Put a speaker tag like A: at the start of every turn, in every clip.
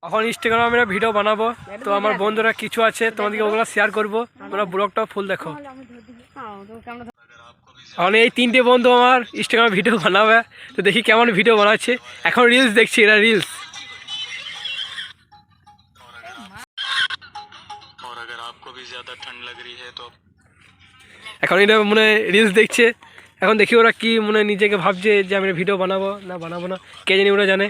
A: এখন ইনস্টাগ্রামে ভিডিও বানাবো, তো আমার বন্ধুরা কিছু আছে তোমাদেরকে ওগুলো শেয়ার করবো, তোমরা ব্লগটা ফুল দেখো। এখন এই তিনটে বন্ধু আমার ইনস্টাগ্রামে ভিডিও বানাবে, তো দেখি কেমন ভিডিও বানাচ্ছে। এখন রিলস দেখছি, এরা রিলস। এখন এটা মনে রিলস দেখছে। এখন দেখি ওরা কি মনে নিজেকে ভাবছে যে আমি ভিডিও বানাবো না বানাবো না, কে জানি, ওরা জানে।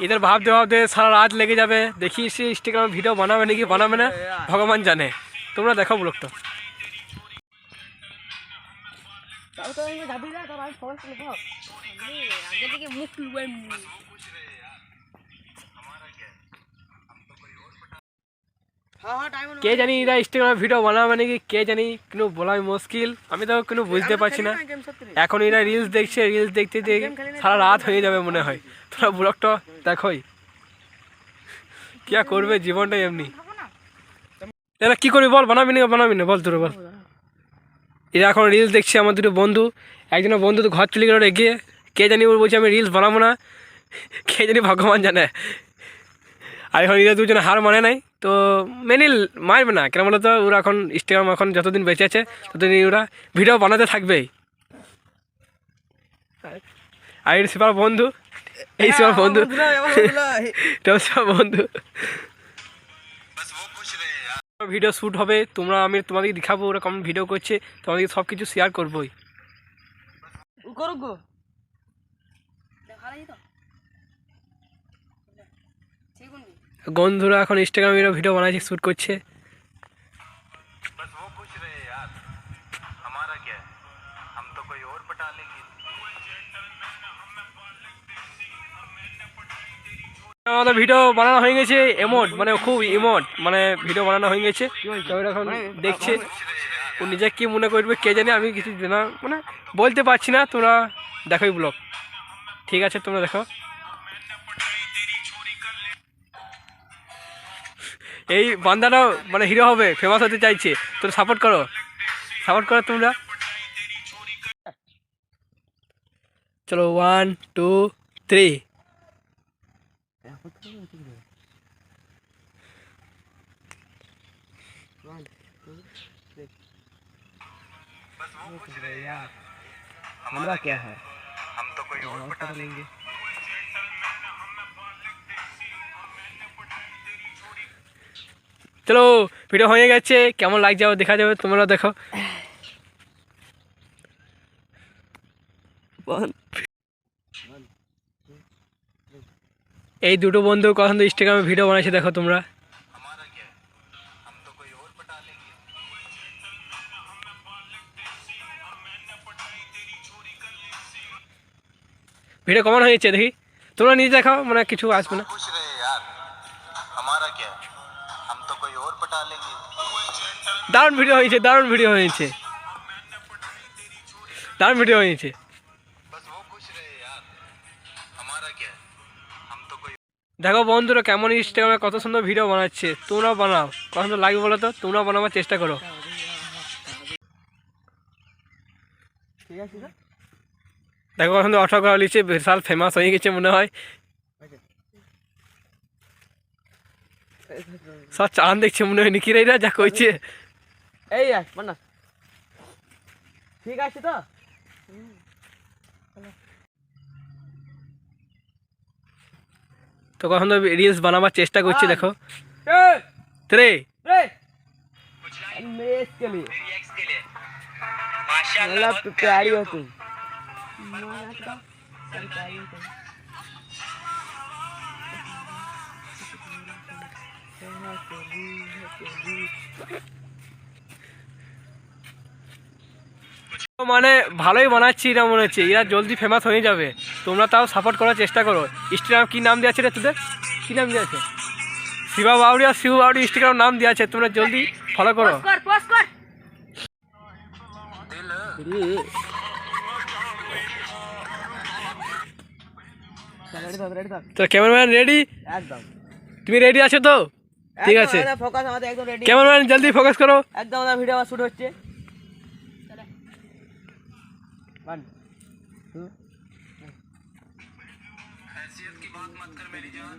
A: এদের ভাবতে ভাবতে সারা রাত লেগে যাবে। দেখি সে ইনস্টাগ্রামে ভিডিও বানাবে নাকি বানাবে না, ভগবান জানে। তোমরা দেখো ব্লগটা। কে জানি এরা ইনস্টাগ্রামে ভিডিও বানাবে নাকি, কে জানি, কিন্তু বলা মুশকিল। আমি তো কোনো বুঝতে পারছি না। এখন এরা রিলস দেখছে, রিলস দেখতে দেখতে সারা রাত হয়ে যাবে মনে হয়। তোরা ব্লগটা দেখোই, কি করবে, জীবনটা এমনি। এরা কি করবি বল, বানাবি না বল, তোরা বল। এরা এখন রিলস দেখছে, আমার দুটো বন্ধু। একজনের বন্ধু তো ঘর চলে গেল রেখে, কে জানি ওর বলছে আমি রিলস বানাবো না, কে জানি, ভগবান জানে। আর এখন এরা দুজনে হার মানে নাই, তো মেনে মারবে না কেন বলো তো। ওরা এখন ইনস্টাগ্রাম এখন যতদিন বেঁচে আছে ততদিন ওরা ভিডিও বানাতে থাকবেই। আর এই সেবার বন্ধু, এই সেবার বন্ধু, বন্ধু ভিডিও শ্যুট হবে, আমি তোমাদেরকে দেখাবো ওরা কেমন ভিডিও করছে, তোমাদেরকে সব কিছু শেয়ার করবোই। বন্ধুরা এখন ইনস্টাগ্রামে ভিডিও বানাচ্ছে, শ্যুট করছে। আমাদের ভিডিও বানানো হয়ে গেছে, এমোট মানে খুব ইমোট মানে ভিডিও বানানো হয়ে গেছে। তো এখন দেখছে, ও নিজে কি মনে করবে কে জানে, আমি কিছু জানা মানে বলতে পারছি না। তোমরা দেখোই ব্লগ, ঠিক আছে? তোমরা দেখো। এই বান্দাটাও মানে হিরো হবে, ফেমাস হতে চাইছে, তোমরা সাপোর্ট করো তোমরা। চলো 1 2 3। हमरा क्या है, हम तो कोई और पटा लेंगे। চলো ভিডিও হয়ে গেছে, কেমন লাগছে দেখা যাবে, তোমরা দেখো। এই দুটো বন্ধু কখন তো ইনস্টাগ্রামে ভিডিও বানাইছে, দেখো তোমরা। ভিডিও কেমন হয়েছে দেখি, তোমরা নিজে দেখাও, মানে কিছু আসবে না। দারুণ ভিডিও হয়েছে, দারুণ ভিডিও হয়েছে। দেখো বন্ধুরা কেমন ইনস্টাগ্রামে কত সুন্দর ভিডিও বানাচ্ছে। তোমরাও বানাও, কত সুন্দর লাগবে বলো তো, তোমরাও বানাবার চেষ্টা করো। দেখো কত সুন্দর অটো করা লিখছে, বিশাল ফেমাস হয়ে গেছে মনে হয়। সব চাঁদ দেখছে মনে হয় নাকি রে, যা কইছে। এই ঠিক আছে তো কখন তো রিলস বানাবার চেষ্টা করছি, দেখো। প্যারি हो तुम। মানে ভালোই বানাচ্ছি এটা মনে হচ্ছে, এরা জলদি ফেমাস হয়ে যাবে। তোমরা তাও সাপোর্ট করার চেষ্টা করো। ইনস্টাগ্রাম কি নাম দেওয়া আছে রে তোদের, কি নাম দেওয়া আছে? শিবা বাউরি আর শিবু বাউরি ইনস্টাগ্রাম নাম দেওয়া আছে, তোমরা জলদি ফলো করো। তো ক্যামেরাম্যান রেডি? একদম। তুমি রেডি আছো তো? ঠিক আছে, ফোকাস আমাদের একদম রেডি। ক্যামেরাম্যান জলদি ফোকাস করো, একদম আমাদের ভিডিও শুট হচ্ছে। 1 2। हैसियत की बात मत कर मेरी जान।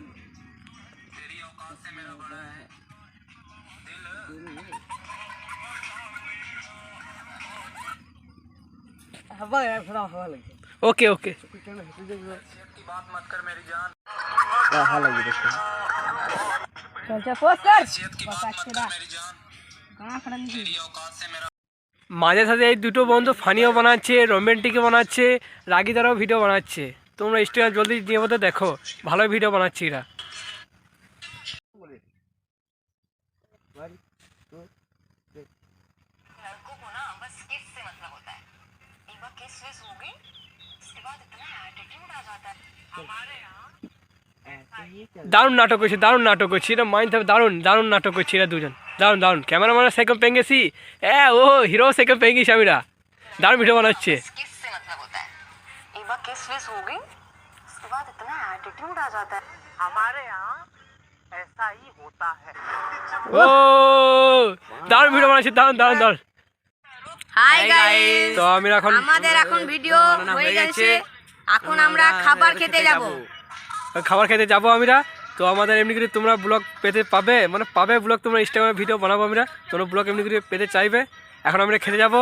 A: ওকে ওকে মাঝে সাথে এই দুটো বন্ধু ফানিও বানাচ্ছে, রোমান্টিকও বানাচ্ছে, রাগিদারাও ভিডিও বানাচ্ছে। তোমরা ইনস্টাগ্রাম জলদি দিয়ে মতো দেখো, ভালো ভিডিও বানাচ্ছে এরা। দারুণ নাটক করছে, দারুণ নাটক করছে এটা, মাইন্ড হবে। দারুণ দারুণ নাটক করছে এরা দুজন, দারুণ দারুণ। ক্যামেরাম্যান সেকেন্ড পেঙ্গেছি, ও হিরো সেকেন্ড পেঙ্গেছি আমিরা। দারুণ ভিডিও বানাচ্ছে। ও দারুণ ভিডিও বানাচ্ছে, দারুণ দারুণ দারুণ।
B: হাই গাইস,
A: তো আমি এখন
B: আমাদের এখন ভিডিও হয়ে গেছে, এখন আমরা খাবার খেতে যাব।
A: খাবার খেতে যাবো আমরা। তো আমাদের এমনি করে তোমরা ব্লগ পেতে পাবে, মানে পাবে ব্লগ, তোমরা ইনস্টাগ্রামে ভিডিও বানাবো আমরা, তোমরা ব্লগ এমনি করে পেতে চাইবে। এখন আমরা খেতে যাবো।